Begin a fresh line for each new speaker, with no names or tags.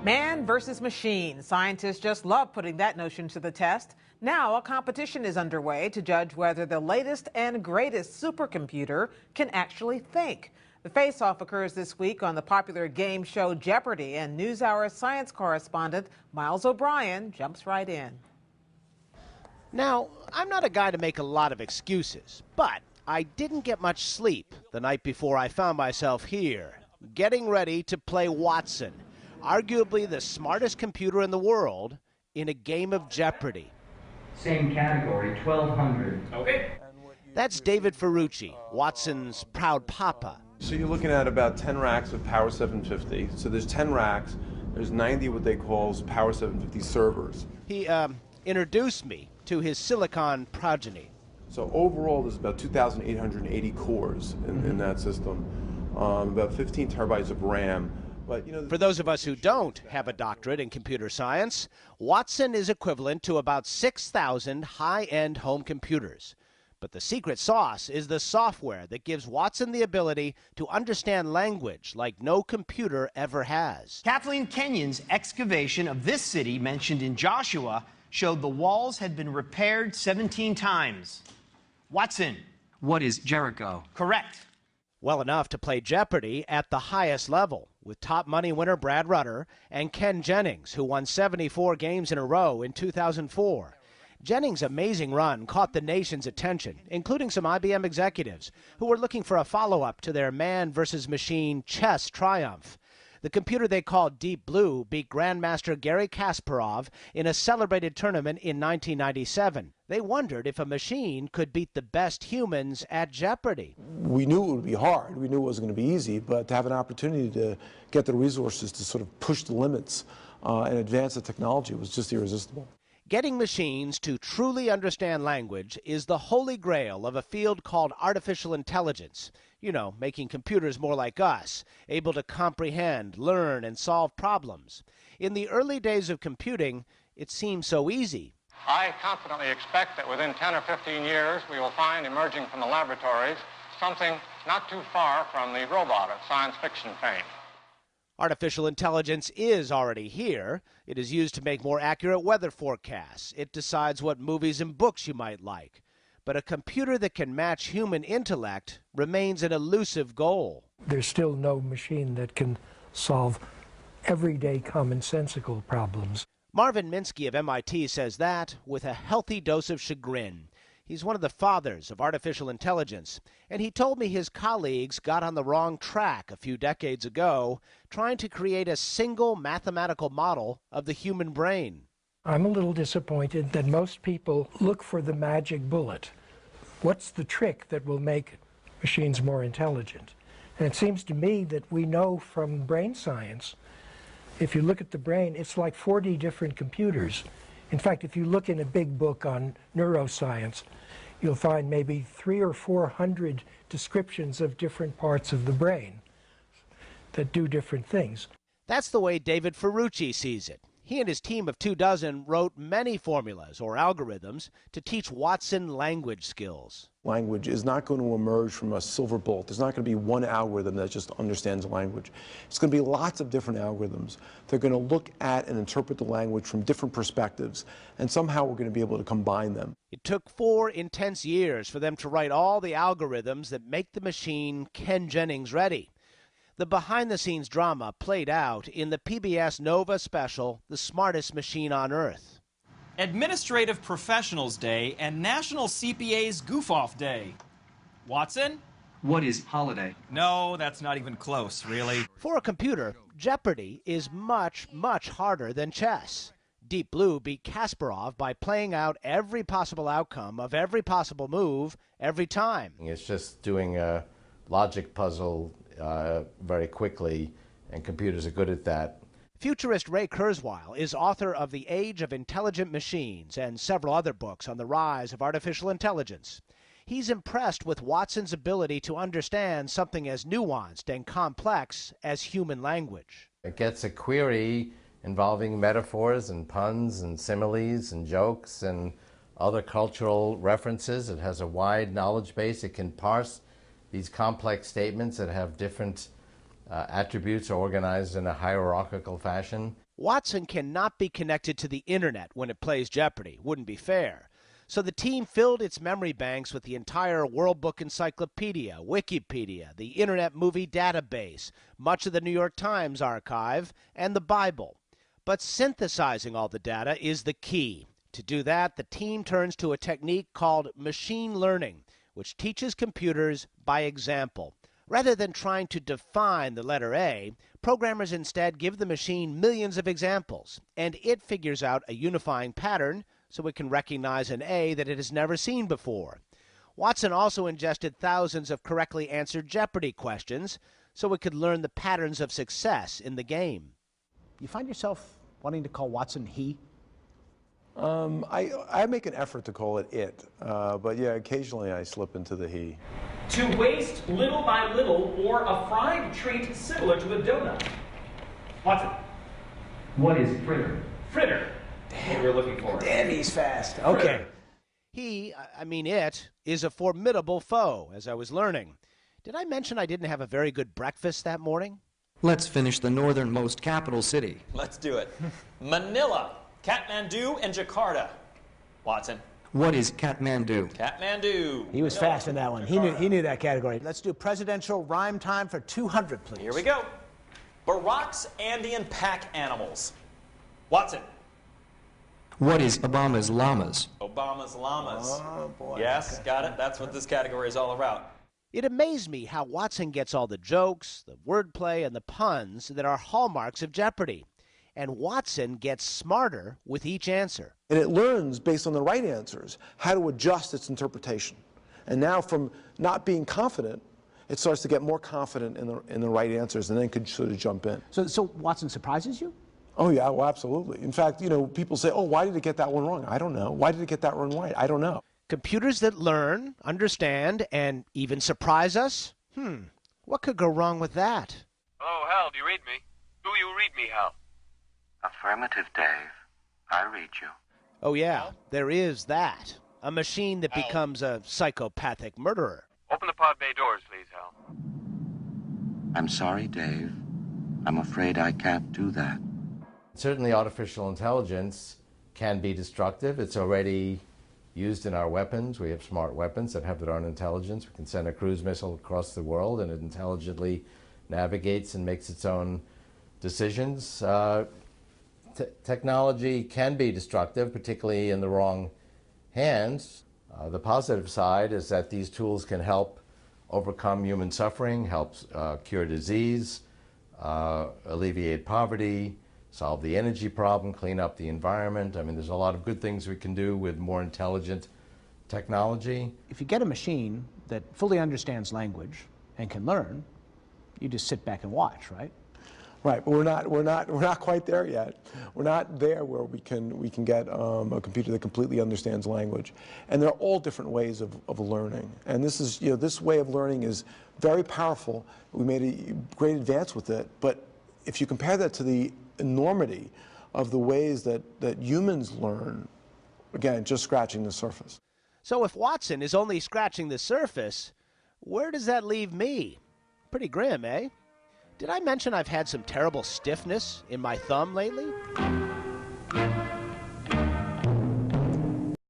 Man versus machine. Scientists just love putting that notion to the test. Now a competition is underway to judge whether the latest and greatest supercomputer can actually think. The face-off occurs this week on the popular game show Jeopardy, and NewsHour science correspondent Miles O'Brien jumps right in.
Now, I'm not a guy to make a lot of excuses, but I didn't get much sleep the night before I found myself here, getting ready to play Watson, arguably the smartest computer in the world, in a game of Jeopardy.
Same category, 1200.
Okay.
That's David Ferrucci, Watson's proud papa.
So you're looking at about 10 racks of Power 750. So there's 10 racks. There's 90 what they call Power 750 servers.
He introduced me to his silicon progeny.
So overall, there's about 2,880 cores in that system, about 15 terabytes of RAM. But, you know,
for those of us who don't have a doctorate in computer science, Watson is equivalent to about 6,000 high-end home computers. But the secret sauce is the software that gives Watson the ability to understand language like no computer ever has.
Kathleen Kenyon's excavation of this city mentioned in Joshua showed the walls had been repaired 17 times. Watson.
What is Jericho?
Correct.
Well enough to play Jeopardy at the highest level, with top money winner Brad Rutter and Ken Jennings, who won 74 games in a row in 2004. Jennings' amazing run caught the nation's attention, including some IBM executives who were looking for a follow-up to their man versus machine chess triumph. The computer they called Deep Blue beat Grandmaster Garry Kasparov in a celebrated tournament in 1997. They wondered if a machine could beat the best humans at Jeopardy.
We knew it would be hard. We knew it wasn't going to be easy, but to have an opportunity to get the resources to sort of push the limits and advance the technology was just irresistible.
Getting machines to truly understand language is the holy grail of a field called artificial intelligence. You know, making computers more like us, able to comprehend, learn, and solve problems. In the early days of computing, it seemed so easy.
I confidently expect that within 10 or 15 years, we will find emerging from the laboratories something not too far from the robot of science fiction fame.
Artificial intelligence is already here. It is used to make more accurate weather forecasts. It decides what movies and books you might like. But a computer that can match human intellect remains an elusive goal.
There's still no machine that can solve everyday commonsensical problems.
Marvin Minsky of MIT says that with a healthy dose of chagrin. He's one of the fathers of artificial intelligence, and he told me his colleagues got on the wrong track a few decades ago, trying to create a single mathematical model of the human brain.
I'm a little disappointed that most people look for the magic bullet. What's the trick that will make machines more intelligent? And it seems to me that we know from brain science, if you look at the brain, it's like 40 different computers. In fact, if you look in a big book on neuroscience, you'll find maybe 300 or 400 descriptions of different parts of the brain that do different things.
That's the way David Ferrucci sees it. He and his team of 24 wrote many formulas or algorithms to teach Watson language skills.
Language is not going to emerge from a silver bullet. There's not going to be one algorithm that just understands language. It's going to be lots of different algorithms. They're going to look at and interpret the language from different perspectives, and somehow we're going to be able to combine them.
It took 4 intense years for them to write all the algorithms that make the machine Ken Jennings ready. The behind-the-scenes drama played out in the PBS Nova special, The Smartest Machine on Earth.
Administrative Professionals Day and National CPA's Goof-Off Day. Watson?
What is holiday?
No, that's not even close, really.
For a computer, Jeopardy is much, much harder than chess. Deep Blue beat Kasparov by playing out every possible outcome of every possible move every time.
It's just doing a logic puzzle very quickly, and computers are good at that.
Futurist Ray Kurzweil is author of The Age of Intelligent Machines and several other books on the rise of artificial intelligence. He's impressed with Watson's ability to understand something as nuanced and complex as human language.
It gets a query involving metaphors and puns and similes and jokes and other cultural references. It has a wide knowledge base. It can parse these complex statements that have different attributes are organized in a hierarchical fashion.
Watson cannot be connected to the internet when it plays Jeopardy. Wouldn't be fair. So the team filled its memory banks with the entire World Book Encyclopedia, Wikipedia, the Internet Movie Database, much of the New York Times archive, and the Bible. But synthesizing all the data is the key. To do that, the team turns to a technique called machine learning, which teaches computers by example. Rather than trying to define the letter A, programmers instead give the machine millions of examples, and it figures out a unifying pattern so it can recognize an A that it has never seen before. Watson also ingested thousands of correctly answered Jeopardy questions so it could learn the patterns of success in the game.
You find yourself wanting to call Watson he?
I make an effort to call it it, but yeah, occasionally I slip into the he.
To waste little by little, or a fried treat similar to a donut. Watson.
What is fritter?
Fritter. What we're looking for.
Damn, he's fast. Okay.
It is a formidable foe, as I was learning. Did I mention I didn't have a very good breakfast that morning?
Let's finish the northernmost capital city.
Let's do it. Manila, Kathmandu, and Jakarta. Watson.
What is Kathmandu?
Kathmandu.
He was fast in that one. He knew that category. Let's do presidential rhyme time for 200, please.
Here we go. Barack's Andean pack animals. Watson.
What is Obama's llamas?
Obama's llamas.
Oh, boy.
Yes,
Okay.
got it. That's what this category is all about.
It amazed me how Watson gets all the jokes, the wordplay, and the puns that are hallmarks of Jeopardy. And Watson gets smarter with each answer.
And it learns, based on the right answers, how to adjust its interpretation. And now from not being confident, it starts to get more confident in the right answers, and then could sort of jump in.
So Watson surprises you?
Oh, yeah, well, absolutely. In fact, people say, oh, why did it get that one wrong? I don't know. Why did it get that one right? I don't know.
Computers that learn, understand, and even surprise us? What could go wrong with that?
Hello, Hal, do you read me? Do you read me, Hal?
Affirmative, Dave. I read you.
Oh, yeah, there is that. A machine that becomes a psychopathic murderer.
Open the pod bay doors, please, Hal.
I'm sorry, Dave. I'm afraid I can't do that.
Certainly artificial intelligence can be destructive. It's already used in our weapons. We have smart weapons that have their own intelligence. We can send a cruise missile across the world and it intelligently navigates and makes its own decisions. Technology can be destructive, particularly in the wrong hands. The positive side is that these tools can help overcome human suffering, help cure disease, alleviate poverty, solve the energy problem, clean up the environment. I mean, there's a lot of good things we can do with more intelligent technology.
If you get a machine that fully understands language and can learn, you just sit back and watch, right?
Right, but we're not quite there yet. We're not there where we can get a computer that completely understands language. And there are all different ways of learning. And this is, this way of learning is very powerful. We made a great advance with it. But if you compare that to the enormity of the ways that humans learn, again, just scratching the surface.
So if Watson is only scratching the surface, where does that leave me? Pretty grim, eh? Did I mention I've had some terrible stiffness in my thumb lately?